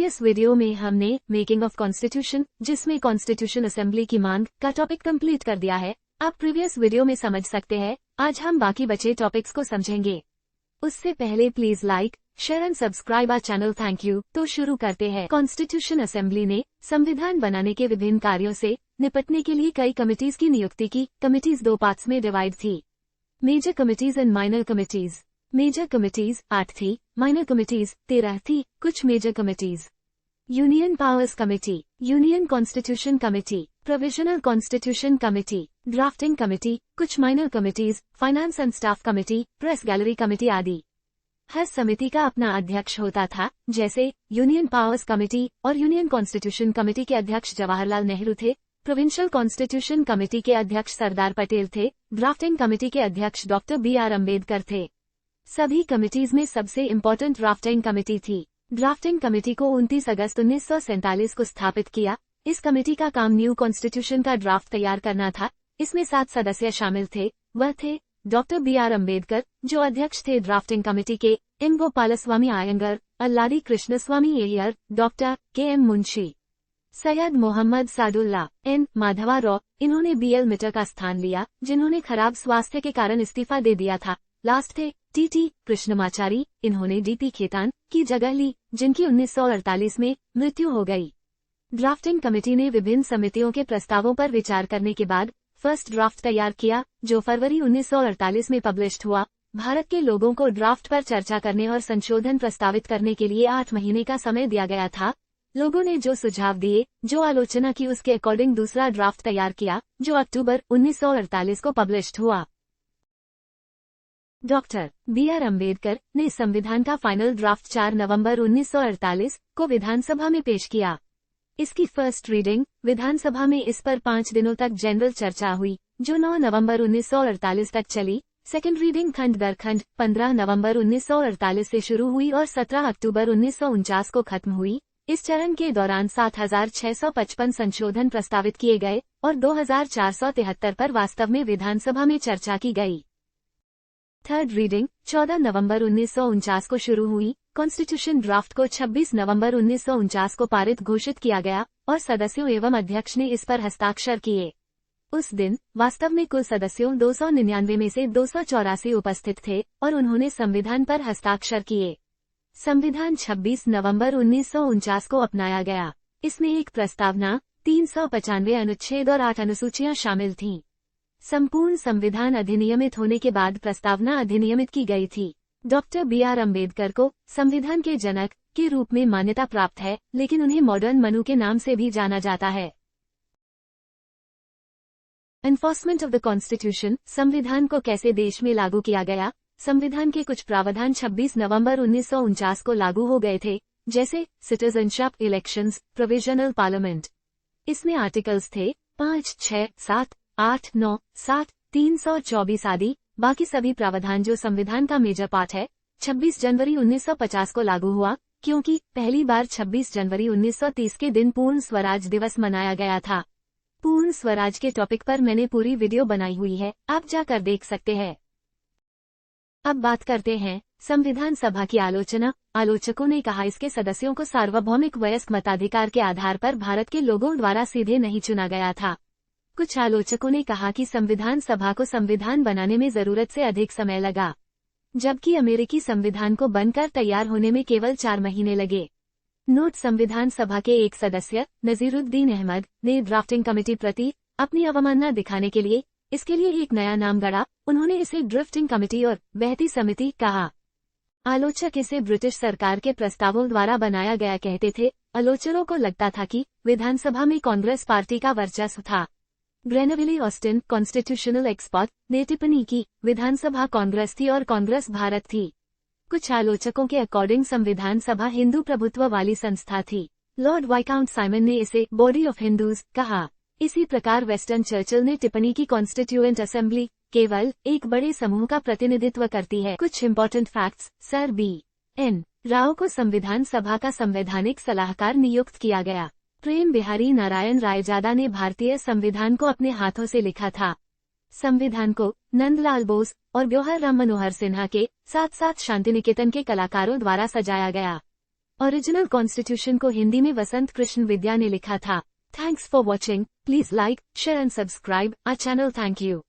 Previous video में हमने making of constitution, जिसमें कॉन्स्टिट्यूशन असेंबली की मांग का टॉपिक कंप्लीट कर दिया है। आप प्रीवियस वीडियो में समझ सकते हैं। आज हम बाकी बचे टॉपिक्स को समझेंगे। उससे पहले please like, share and subscribe our channel. Thank you. तो शुरू करते हैं। कॉन्स्टिट्यूशन असेंबली ने संविधान बनाने के विभिन्न कार्यों से निपटने के लिए कई कमिटीज की नियुक्ति की। कमिटीज दो पार्ट्स में डिवाइड थी, major committees and minor committees. Major committees 8 थी, माइनर कमिटीज 13 थी। कुछ major committees: union powers committee, union constitution committee, provisional constitution committee, drafting committee. कुछ minor committees: finance and staff committee, press gallery committee आदि। हर समिति का अपना अध्यक्ष होता था, जैसे यूनियन पावर्स कमेटी और यूनियन कॉन्स्टिट्यूशन कमेटी के अध्यक्ष जवाहरलाल नेहरू थे। प्रोविंशियल कॉन्स्टिट्यूशन कमेटी के अध्यक्ष सरदार पटेल थे। ड्राफ्टिंग कमेटी के अध्यक्ष डॉक्टर BR अम्बेडकर थे। सभी कमिटीज में सबसे इम्पोर्टेंट ड्राफ्टिंग कमेटी थी। ड्राफ्टिंग कमेटी को 29 अगस्त 1947 को स्थापित किया। इस कमेटी का काम न्यू कॉन्स्टिट्यूशन का ड्राफ्ट तैयार करना था। इसमें 7 सदस्य शामिल थे। वह थे डॉक्टर BR अम्बेडकर, जो अध्यक्ष थे ड्राफ्टिंग कमेटी के, M Gopalaswami Ayyangar, Alladi Krishnaswami Ayyar, doctor KM Munshi, Syed Mohammad Saadulla, N Madhava Rao. इन्होंने BL मिटर का स्थान लिया, जिन्होंने खराब स्वास्थ्य के कारण इस्तीफा दे दिया था। लास्ट थे TT कृष्णमाचारी। इन्होंने DP खेतान की जगह ली, जिनकी 1948 में मृत्यु हो गई। ड्राफ्टिंग कमेटी ने विभिन्न समितियों के प्रस्तावों पर विचार करने के बाद फर्स्ट ड्राफ्ट तैयार किया, जो फरवरी 1948 में पब्लिश्ड हुआ। भारत के लोगों को ड्राफ्ट पर चर्चा करने और संशोधन प्रस्तावित करने के लिए 8 महीने का समय दिया गया था। लोगों ने जो सुझाव दिए, जो आलोचना की, उसके अकॉर्डिंग दूसरा ड्राफ्ट तैयार किया, जो अक्टूबर 1948 को पब्लिश्ड हुआ। डॉक्टर BR अम्बेडकर ने संविधान का फाइनल ड्राफ्ट 4 नवंबर 1948 को विधानसभा में पेश किया। इसकी फर्स्ट रीडिंग विधानसभा में इस पर 5 दिनों तक जनरल चर्चा हुई, जो 9 नवंबर 1948 तक चली। सेकेंड रीडिंग खंड दर खंड 15 नवंबर 1948 से शुरू हुई और 17 अक्टूबर 1949 को खत्म हुई। इस चरण के दौरान 7655 संशोधन प्रस्तावित किए गए और 2473 पर वास्तव में विधानसभा में चर्चा की गई। थर्ड रीडिंग 14 नवंबर 1949 को शुरू हुई। कॉन्स्टिट्यूशन ड्राफ्ट को 26 नवंबर 1949 को पारित घोषित किया गया और सदस्यों एवं अध्यक्ष ने इस पर हस्ताक्षर किए। उस दिन वास्तव में कुल सदस्यों 299 में से 284 उपस्थित थे और उन्होंने संविधान पर हस्ताक्षर किए। संविधान 26 नवंबर 1949 को अपनाया गया। इसमें एक प्रस्तावना, 395 अनुच्छेद और 8 अनुसूचियां शामिल थीं। संपूर्ण संविधान अधिनियमित होने के बाद प्रस्तावना अधिनियमित की गई थी। डॉक्टर BR अम्बेडकर को संविधान के जनक के रूप में मान्यता प्राप्त है, लेकिन उन्हें मॉडर्न मनु के नाम से भी जाना जाता है। एनफोर्समेंट ऑफ द कॉन्स्टिट्यूशन, संविधान को कैसे देश में लागू किया गया। संविधान के कुछ प्रावधान 26 नवंबर 1949 को लागू हो गए थे, जैसे सिटीजनशिप, इलेक्शंस, प्रोविजनल पार्लियामेंट। इसमें आर्टिकल्स थे 5, 6, 7, 8, 9, 7, 324 आदि। बाकी सभी प्रावधान जो संविधान का मेजर पार्ट है, 26 जनवरी 1950 को लागू हुआ, क्योंकि पहली बार 26 जनवरी 1930 के दिन पूर्ण स्वराज दिवस मनाया गया था। पूर्ण स्वराज के टॉपिक पर मैंने पूरी वीडियो बनाई हुई है, आप जाकर देख सकते हैं। अब बात करते हैं संविधान सभा की आलोचना। आलोचकों ने कहा इसके सदस्यों को सार्वभौमिक वयस्क मताधिकार के आधार पर भारत के लोगों द्वारा सीधे नहीं चुना गया था। कुछ आलोचकों ने कहा कि संविधान सभा को संविधान बनाने में जरूरत से अधिक समय लगा, जबकि अमेरिकी संविधान को बनकर तैयार होने में केवल 4 महीने लगे। नोट: संविधान सभा के एक सदस्य नजीरुद्दीन अहमद ने ड्राफ्टिंग कमेटी प्रति अपनी अवमानना दिखाने के लिए इसके लिए एक नया नाम गढ़ा। उन्होंने इसे ड्रिफ्टिंग कमेटी और बहती समिति कहा। आलोचक इसे ब्रिटिश सरकार के प्रस्तावों द्वारा बनाया गया कहते थे। आलोचकों को लगता था कि विधानसभा में कांग्रेस पार्टी का वर्चस्व था। ग्रेनविले ऑस्टिन, कॉन्स्टिट्यूशनल एक्सपर्ट, ने टिप्पणी की, विधानसभा कांग्रेस थी और कांग्रेस भारत थी। कुछ आलोचकों के अकॉर्डिंग संविधान सभा हिंदू प्रभुत्व वाली संस्था थी। लॉर्ड वाइकाउंट साइमन ने इसे बॉडी ऑफ हिंदूज कहा। इसी प्रकार वेस्टर्न चर्चिल ने टिप्पणी की, कॉन्स्टिट्यूएंट असेंबली केवल एक बड़े समूह का प्रतिनिधित्व करती है। कुछ important facts: sir BN Rao को संविधान सभा का संवैधानिक सलाहकार नियुक्त किया गया। प्रेम बिहारी नारायण रायजादा ने भारतीय संविधान को अपने हाथों से लिखा था। संविधान को नंदलाल बोस और ब्योहर राम मनोहर सिन्हा के साथ साथ शांतिनिकेतन के कलाकारों द्वारा सजाया गया। ओरिजिनल कॉन्स्टिट्यूशन को हिंदी में वसंत कृष्ण विद्या ने लिखा था। Thanks for watching. Please like, share and subscribe our channel. Thank you.